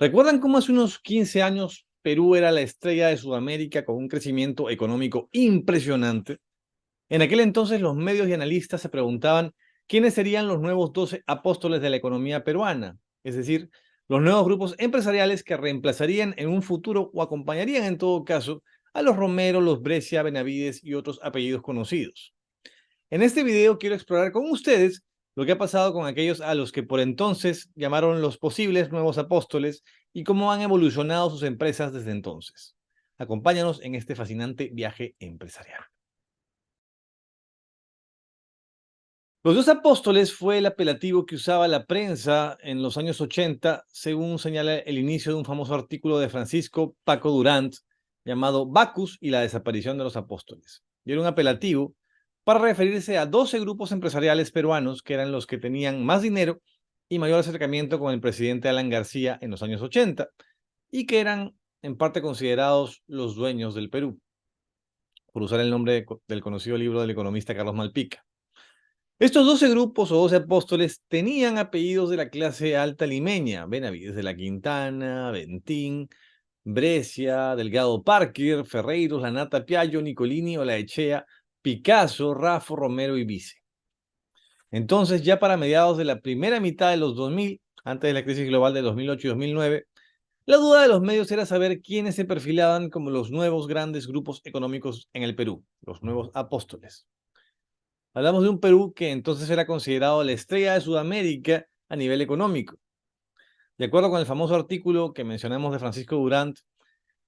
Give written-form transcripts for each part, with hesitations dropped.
¿Recuerdan cómo hace unos 15 años Perú era la estrella de Sudamérica con un crecimiento económico impresionante? En aquel entonces los medios y analistas se preguntaban quiénes serían los nuevos 12 apóstoles de la economía peruana, es decir, los nuevos grupos empresariales que reemplazarían en un futuro o acompañarían en todo caso a los Romero, los Brescia, Benavides y otros apellidos conocidos. En este video quiero explorar con ustedes lo que ha pasado con aquellos a los que por entonces llamaron los posibles nuevos apóstoles y cómo han evolucionado sus empresas desde entonces. Acompáñanos en este fascinante viaje empresarial. Los dos apóstoles fue el apelativo que usaba la prensa en los años 80, según señala el inicio de un famoso artículo de Francisco Paco Durant llamado Bacchus y la desaparición de los apóstoles. Y era un apelativo para referirse a 12 grupos empresariales peruanos que eran los que tenían más dinero y mayor acercamiento con el presidente Alan García en los años 80 y que eran en parte considerados los dueños del Perú, por usar el nombre del conocido libro del economista Carlos Malpica. Estos 12 grupos o 12 apóstoles tenían apellidos de la clase alta limeña: Benavides de la Quintana, Bentín, Brescia, Delgado Parker, Ferreiros, Lanata Piaggio, Nicolini, Olaechea, Picasso, Raffo, Romero y Vice. Entonces, ya para mediados de la primera mitad de los 2000, antes de la crisis global de 2008 y 2009, la duda de los medios era saber quiénes se perfilaban como los nuevos grandes grupos económicos en el Perú, los nuevos apóstoles. Hablamos de un Perú que entonces era considerado la estrella de Sudamérica a nivel económico. De acuerdo con el famoso artículo que mencionamos de Francisco Durant,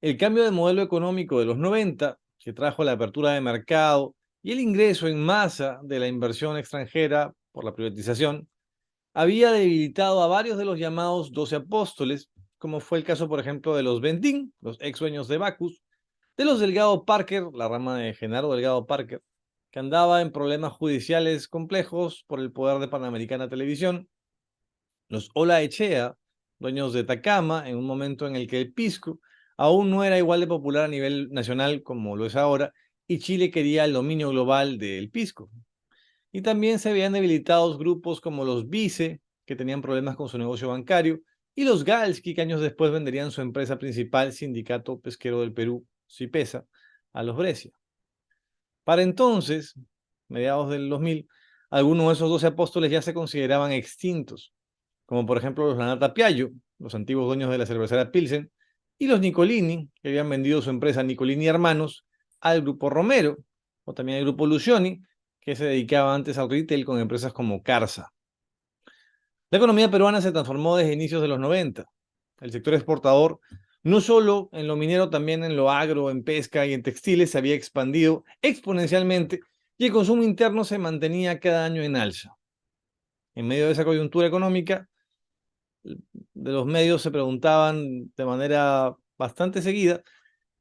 el cambio de modelo económico de los 90, que trajo la apertura de mercado y el ingreso en masa de la inversión extranjera por la privatización, había debilitado a varios de los llamados 12 apóstoles, como fue el caso, por ejemplo, de los Bentín, los ex dueños de Bacus, de los Delgado Parker, la rama de Genaro Delgado Parker, que andaba en problemas judiciales complejos por el poder de Panamericana Televisión, los Olaechea, dueños de Tacama, en un momento en el que el pisco aún no era igual de popular a nivel nacional como lo es ahora, y Chile quería el dominio global del pisco. Y también se habían debilitados grupos como los Vice, que tenían problemas con su negocio bancario, y los Galski, que años después venderían su empresa principal, Sindicato Pesquero del Perú, Sipesa, a los Brescia. Para entonces, mediados del 2000, algunos de esos 12 apóstoles ya se consideraban extintos, como por ejemplo los Lanata Piaggio, los antiguos dueños de la cervecera Pilsen, y los Nicolini, que habían vendido su empresa Nicolini Hermanos al grupo Romero, o también al grupo Lucioni, que se dedicaba antes al retail con empresas como Carsa. La economía peruana se transformó desde inicios de los 90. El sector exportador, no solo en lo minero, también en lo agro, en pesca y en textiles, se había expandido exponencialmente y el consumo interno se mantenía cada año en alza. En medio de esa coyuntura económica, de los medios se preguntaban de manera bastante seguida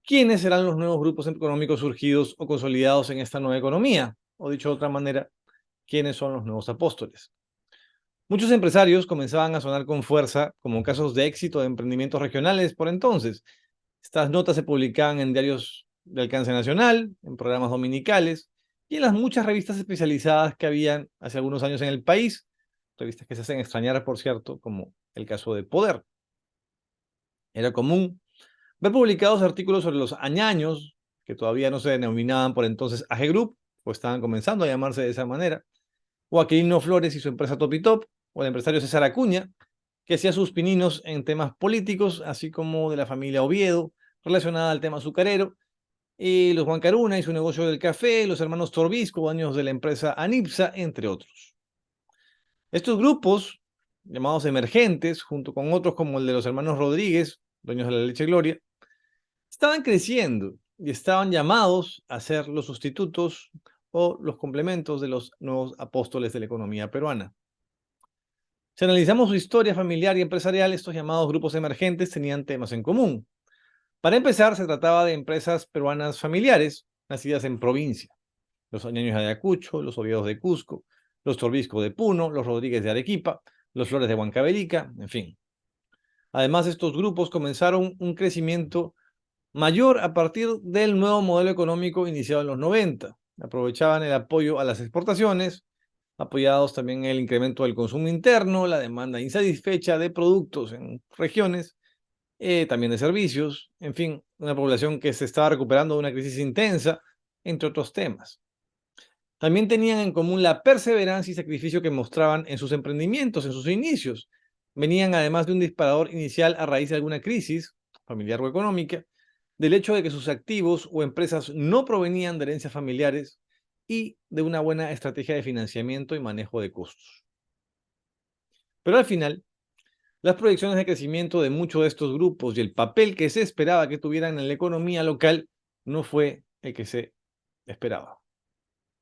quiénes serán los nuevos grupos económicos surgidos o consolidados en esta nueva economía, o dicho de otra manera, quiénes son los nuevos apóstoles. Muchos empresarios comenzaban a sonar con fuerza como casos de éxito de emprendimientos regionales por entonces. Estas notas se publicaban en diarios de alcance nacional, en programas dominicales y en las muchas revistas especializadas que habían hace algunos años en el país, revistas que se hacen extrañar, por cierto, como el caso de Poder. Era común ver publicados artículos sobre los añaños, que todavía no se denominaban por entonces AG Group, o estaban comenzando a llamarse de esa manera, o Aquilino Flores y su empresa Topitop, o el empresario César Acuña, que hacía sus pininos en temas políticos, así como de la familia Oviedo, relacionada al tema azucarero, y los Juan Caruna y su negocio del café, los hermanos Torbisco, dueños de la empresa Anipsa, entre otros. Estos grupos, llamados emergentes, junto con otros como el de los hermanos Rodríguez, dueños de la Leche Gloria, estaban creciendo y estaban llamados a ser los sustitutos o los complementos de los nuevos apóstoles de la economía peruana. Si analizamos su historia familiar y empresarial, estos llamados grupos emergentes tenían temas en común. Para empezar, se trataba de empresas peruanas familiares, nacidas en provincia. Los Añaños de Ayacucho, los Oviedos de Cusco, los Torbisco de Puno, los Rodríguez de Arequipa, los Flores de Huancavelica, en fin. Además, estos grupos comenzaron un crecimiento mayor a partir del nuevo modelo económico iniciado en los 90. Aprovechaban el apoyo a las exportaciones, apoyados también en el incremento del consumo interno, la demanda insatisfecha de productos en regiones también de servicios, en fin, una población que se estaba recuperando de una crisis intensa, entre otros temas. También tenían en común la perseverancia y sacrificio que mostraban en sus emprendimientos, en sus inicios. Venían además de un disparador inicial a raíz de alguna crisis, familiar o económica, del hecho de que sus activos o empresas no provenían de herencias familiares y de una buena estrategia de financiamiento y manejo de costos. Pero al final, las proyecciones de crecimiento de muchos de estos grupos y el papel que se esperaba que tuvieran en la economía local no fue el que se esperaba.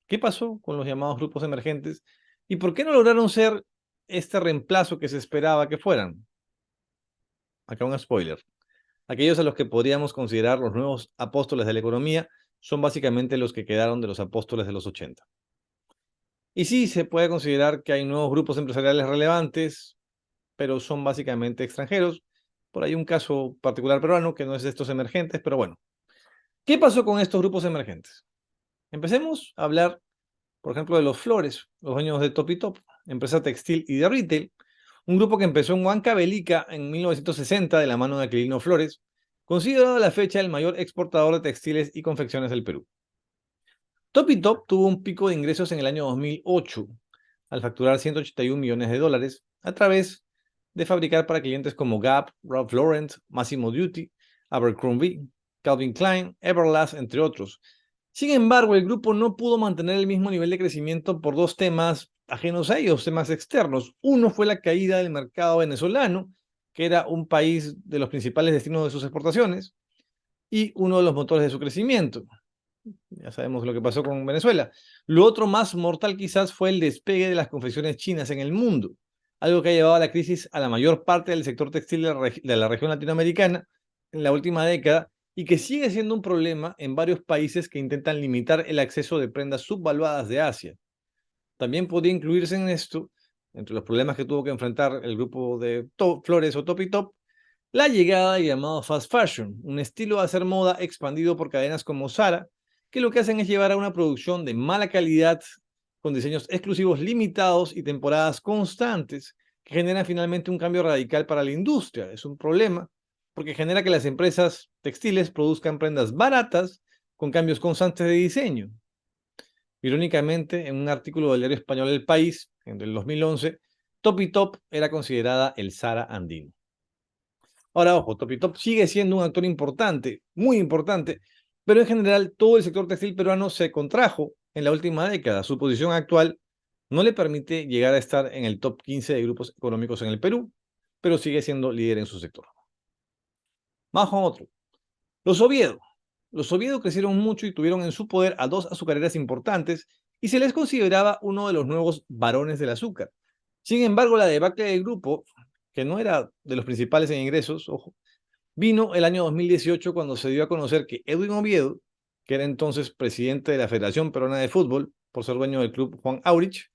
¿Qué pasó con los llamados grupos emergentes y por qué no lograron ser este reemplazo que se esperaba que fueran? Acá un spoiler. Aquellos a los que podríamos considerar los nuevos apóstoles de la economía son básicamente los que quedaron de los apóstoles de los 80. Y sí, se puede considerar que hay nuevos grupos empresariales relevantes, pero son básicamente extranjeros. Por ahí un caso particular peruano que no es de estos emergentes, pero bueno. ¿Qué pasó con estos grupos emergentes? Empecemos a hablar, por ejemplo, de los Flores, los dueños de Topitop, empresa textil y de retail, un grupo que empezó en Huancavelica en 1960 de la mano de Aquilino Flores, considerado a la fecha el mayor exportador de textiles y confecciones del Perú. Topitop tuvo un pico de ingresos en el año 2008, al facturar 181 millones de dólares a través de fabricar para clientes como Gap, Ralph Lauren, Massimo Dutti, Abercrombie, Calvin Klein, Everlast, entre otros. Sin embargo, el grupo no pudo mantener el mismo nivel de crecimiento por dos temas ajenos a ellos, temas externos. Uno fue la caída del mercado venezolano, que era un país de los principales destinos de sus exportaciones, y uno de los motores de su crecimiento. Ya sabemos lo que pasó con Venezuela. Lo otro más mortal quizás fue el despegue de las confecciones chinas en el mundo, algo que ha llevado a la crisis a la mayor parte del sector textil de la región latinoamericana en la última década y que sigue siendo un problema en varios países que intentan limitar el acceso de prendas subvaluadas de Asia. También podría incluirse en esto, entre los problemas que tuvo que enfrentar el grupo de Flores o Topitop, la llegada del llamado fast fashion, un estilo de hacer moda expandido por cadenas como Zara, que lo que hacen es llevar a una producción de mala calidad, con diseños exclusivos limitados y temporadas constantes, que generan finalmente un cambio radical para la industria. Es un problema, porque genera que las empresas textiles produzcan prendas baratas con cambios constantes de diseño. Irónicamente, en un artículo del diario español El País, en el 2011, Topitop era considerada el Zara andino. Ahora, ojo, Topitop sigue siendo un actor importante, muy importante, pero en general todo el sector textil peruano se contrajo en la última década. Su posición actual no le permite llegar a estar en el top 15 de grupos económicos en el Perú, pero sigue siendo líder en su sector. Más con otro. Los Oviedo. Los Oviedo crecieron mucho y tuvieron en su poder a dos azucareras importantes y se les consideraba uno de los nuevos varones del azúcar. Sin embargo, la debacle del grupo, que no era de los principales en ingresos, ojo, vino el año 2018 cuando se dio a conocer que Edwin Oviedo, que era entonces presidente de la Federación Peruana de Fútbol, por ser dueño del club Juan Aurich,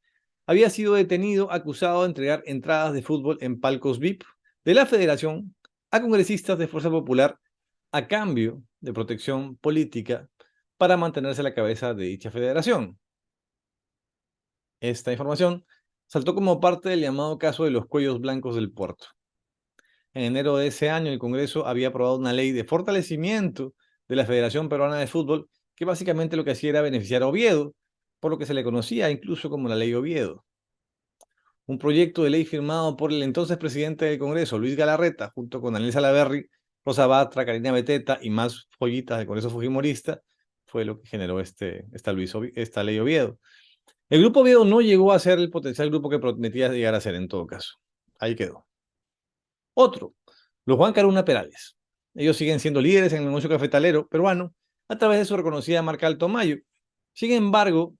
había sido detenido acusado de entregar entradas de fútbol en palcos VIP de la Federación a congresistas de Fuerza Popular a cambio de protección política para mantenerse a la cabeza de dicha federación. Esta información saltó como parte del llamado caso de los cuellos blancos del puerto. En enero de ese año, el Congreso había aprobado una ley de fortalecimiento de la Federación Peruana de Fútbol, que básicamente lo que hacía era beneficiar a Oviedo, por lo que se le conocía incluso como la Ley Oviedo. Un proyecto de ley firmado por el entonces presidente del Congreso, Luis Galarreta, junto con Daniel Salaverry, Rosa Batra, Karina Beteta y más joyitas del Congreso Fujimorista, fue lo que generó esta Ley Oviedo. El Grupo Oviedo no llegó a ser el potencial grupo que prometía llegar a ser en todo caso. Ahí quedó. Otro, los Juan Caruna Perales. Ellos siguen siendo líderes en el negocio cafetalero peruano a través de su reconocida marca Alto Mayo. Sin embargo,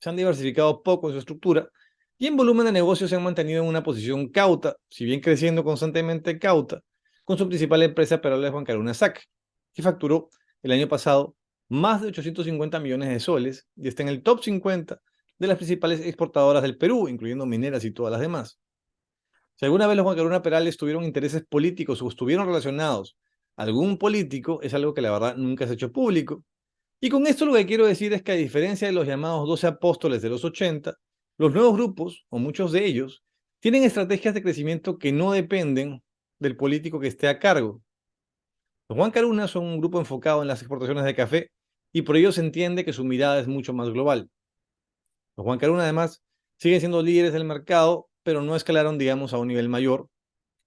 se han diversificado poco en su estructura y en volumen de negocio se han mantenido en una posición cauta, si bien creciendo constantemente cauta, con su principal empresa Perales Juan Caruna SAC, que facturó el año pasado más de 850 millones de soles y está en el top 50 de las principales exportadoras del Perú, incluyendo mineras y todas las demás. Si alguna vez los Juan Caruna Perales tuvieron intereses políticos o estuvieron relacionados a algún político, es algo que la verdad nunca se ha hecho público. Y con esto lo que quiero decir es que a diferencia de los llamados 12 apóstoles de los 80, los nuevos grupos, o muchos de ellos, tienen estrategias de crecimiento que no dependen del político que esté a cargo. Los Juan Caruna son un grupo enfocado en las exportaciones de café y por ello se entiende que su mirada es mucho más global. Los Juan Caruna, además, siguen siendo líderes del mercado, pero no escalaron, digamos, a un nivel mayor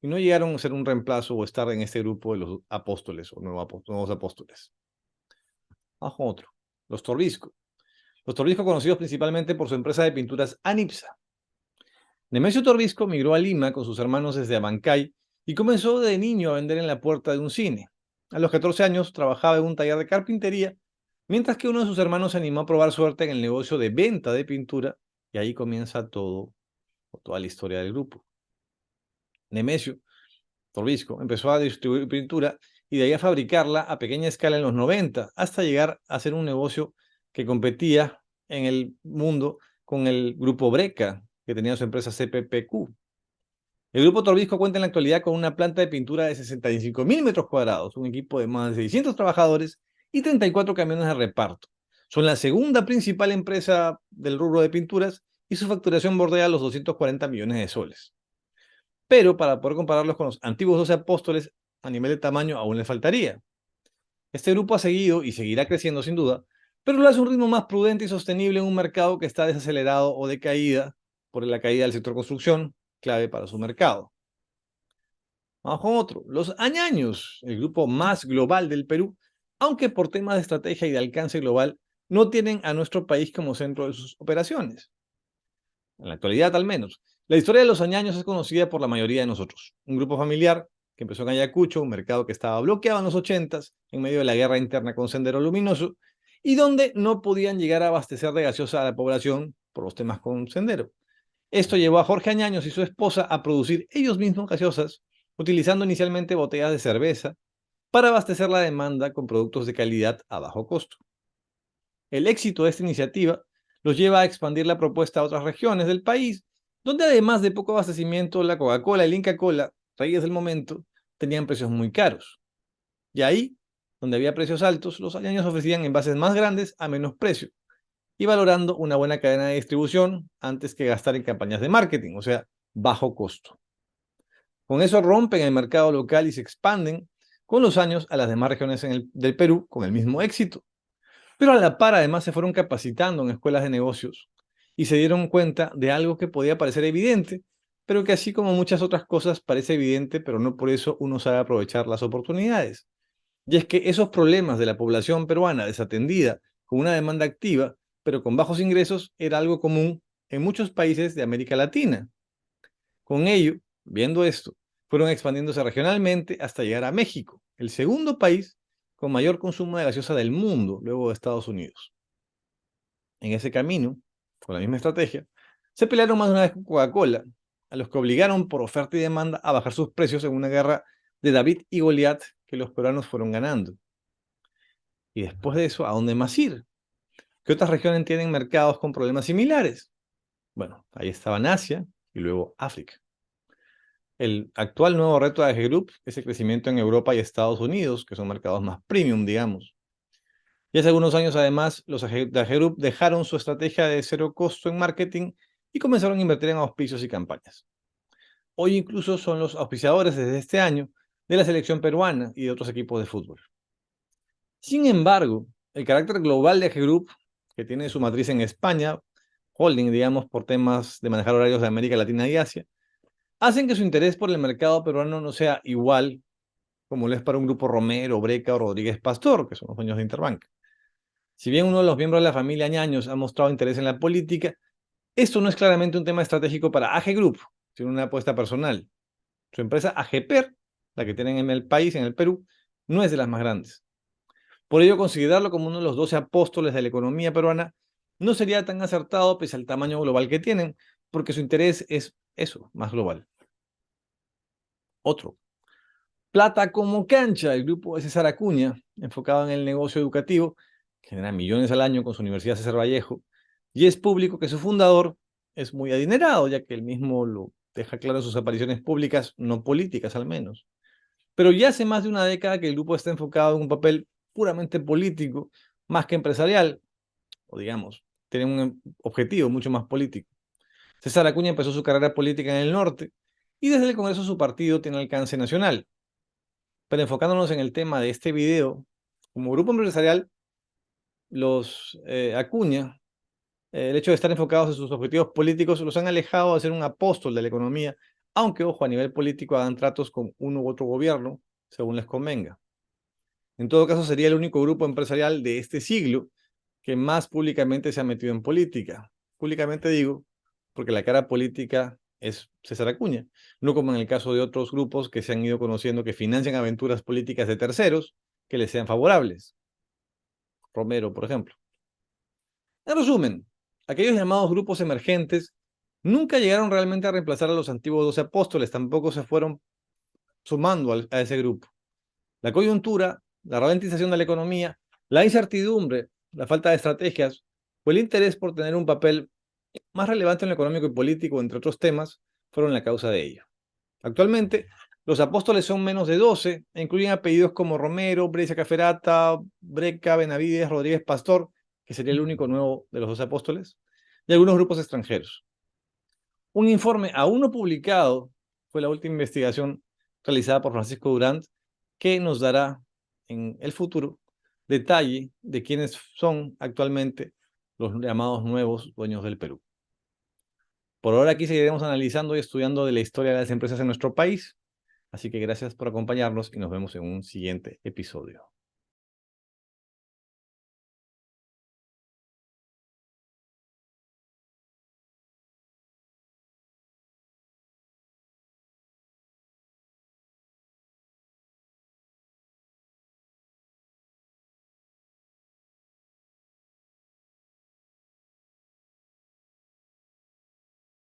y no llegaron a ser un reemplazo o estar en este grupo de los apóstoles o nuevos apóstoles. Bajo otro, los Torbisco. Los Torbisco conocidos principalmente por su empresa de pinturas Anipsa. Nemesio Torbisco migró a Lima con sus hermanos desde Abancay y comenzó de niño a vender en la puerta de un cine. A los 14 años trabajaba en un taller de carpintería, mientras que uno de sus hermanos se animó a probar suerte en el negocio de venta de pintura, y ahí comienza toda la historia del grupo. Nemesio Torbisco empezó a distribuir pintura y de ahí a fabricarla a pequeña escala en los 90, hasta llegar a ser un negocio que competía en el mundo con el grupo Breca, que tenía su empresa CPPQ. El grupo Torbisco cuenta en la actualidad con una planta de pintura de 65.000 metros cuadrados, un equipo de más de 600 trabajadores y 34 camiones de reparto. Son la segunda principal empresa del rubro de pinturas y su facturación bordea los 240 millones de soles. Pero para poder compararlos con los antiguos 12 apóstoles, a nivel de tamaño aún le faltaría. Este grupo ha seguido y seguirá creciendo sin duda, pero lo hace a un ritmo más prudente y sostenible en un mercado que está desacelerado o de caída por la caída del sector construcción, clave para su mercado. Vamos con otro, los Añaños, el grupo más global del Perú, aunque por temas de estrategia y de alcance global, no tienen a nuestro país como centro de sus operaciones. En la actualidad al menos. La historia de los Añaños es conocida por la mayoría de nosotros. Un grupo familiar que empezó en Ayacucho, un mercado que estaba bloqueado en los 80s, en medio de la guerra interna con Sendero Luminoso, y donde no podían llegar a abastecer de gaseosa a la población por los temas con Sendero. Esto llevó a Jorge Añaños y su esposa a producir ellos mismos gaseosas, utilizando inicialmente botellas de cerveza para abastecer la demanda con productos de calidad a bajo costo. El éxito de esta iniciativa los lleva a expandir la propuesta a otras regiones del país, donde además de poco abastecimiento, la Coca-Cola y la Inca-Cola, reyes del momento, tenían precios muy caros. Y ahí, donde había precios altos, los añaños ofrecían envases más grandes a menos precio y valorando una buena cadena de distribución antes que gastar en campañas de marketing, o sea, bajo costo. Con eso rompen el mercado local y se expanden con los años a las demás regiones del Perú con el mismo éxito. Pero a la par, además, se fueron capacitando en escuelas de negocios y se dieron cuenta de algo que podía parecer evidente, pero que así como muchas otras cosas parece evidente, pero no por eso uno sabe aprovechar las oportunidades. Y es que esos problemas de la población peruana desatendida, con una demanda activa, pero con bajos ingresos, era algo común en muchos países de América Latina. Con ello, viendo esto, fueron expandiéndose regionalmente hasta llegar a México, el segundo país con mayor consumo de gaseosa del mundo, luego de Estados Unidos. En ese camino, con la misma estrategia, se pelearon más de una vez con Coca-Cola, a los que obligaron por oferta y demanda a bajar sus precios en una guerra de David y Goliat que los peruanos fueron ganando. Y después de eso, ¿a dónde más ir? ¿Qué otras regiones tienen mercados con problemas similares? Bueno, ahí estaban Asia y luego África. El actual nuevo reto de AG Group es el crecimiento en Europa y Estados Unidos, que son mercados más premium, digamos. Y hace algunos años, además, los de AG Group dejaron su estrategia de cero costo en marketing y comenzaron a invertir en auspicios y campañas. Hoy incluso son los auspiciadores desde este año de la selección peruana y de otros equipos de fútbol. Sin embargo, el carácter global de AG Group, que tiene su matriz en España, holding, digamos, por temas de manejar horarios de América Latina y Asia, hacen que su interés por el mercado peruano no sea igual como lo es para un grupo Romero, Breca o Rodríguez Pastor, que son los dueños de Interbank. Si bien uno de los miembros de la familia Ñaños ha mostrado interés en la política, esto no es claramente un tema estratégico para AG Group, sino una apuesta personal. Su empresa AGPER, la que tienen en el país, en el Perú, no es de las más grandes. Por ello, considerarlo como uno de los 12 apóstoles de la economía peruana no sería tan acertado pese al tamaño global que tienen, porque su interés es eso, más global. Otro. Plata como cancha, el grupo de César Acuña, enfocado en el negocio educativo, genera millones al año con su Universidad César Vallejo, y es público que su fundador es muy adinerado, ya que él mismo lo deja claro en sus apariciones públicas, no políticas al menos. Pero ya hace más de una década que el grupo está enfocado en un papel puramente político, más que empresarial, o digamos, tiene un objetivo mucho más político. César Acuña empezó su carrera política en el norte, y desde el Congreso su partido tiene alcance nacional. Pero enfocándonos en el tema de este video, como grupo empresarial, los Acuña, el hecho de estar enfocados en sus objetivos políticos los han alejado de ser un apóstol de la economía, aunque, ojo, a nivel político hagan tratos con uno u otro gobierno, según les convenga. En todo caso, sería el único grupo empresarial de este siglo que más públicamente se ha metido en política. Públicamente digo, porque la cara política es César Acuña, no como en el caso de otros grupos que se han ido conociendo que financian aventuras políticas de terceros que les sean favorables. Romero, por ejemplo. En resumen, aquellos llamados grupos emergentes nunca llegaron realmente a reemplazar a los antiguos 12 apóstoles, tampoco se fueron sumando a ese grupo. La coyuntura, la ralentización de la economía, la incertidumbre, la falta de estrategias o el interés por tener un papel más relevante en lo económico y político, entre otros temas, fueron la causa de ello. Actualmente, los apóstoles son menos de 12 e incluyen apellidos como Romero, Brescia Caferata, Breca, Benavides, Rodríguez Pastor, que sería el único nuevo de los 12 apóstoles, y algunos grupos extranjeros. Un informe aún no publicado fue la última investigación realizada por Francisco Durant, que nos dará en el futuro detalle de quiénes son actualmente los llamados nuevos dueños del Perú. Por ahora aquí seguiremos analizando y estudiando de la historia de las empresas en nuestro país, así que gracias por acompañarnos y nos vemos en un siguiente episodio.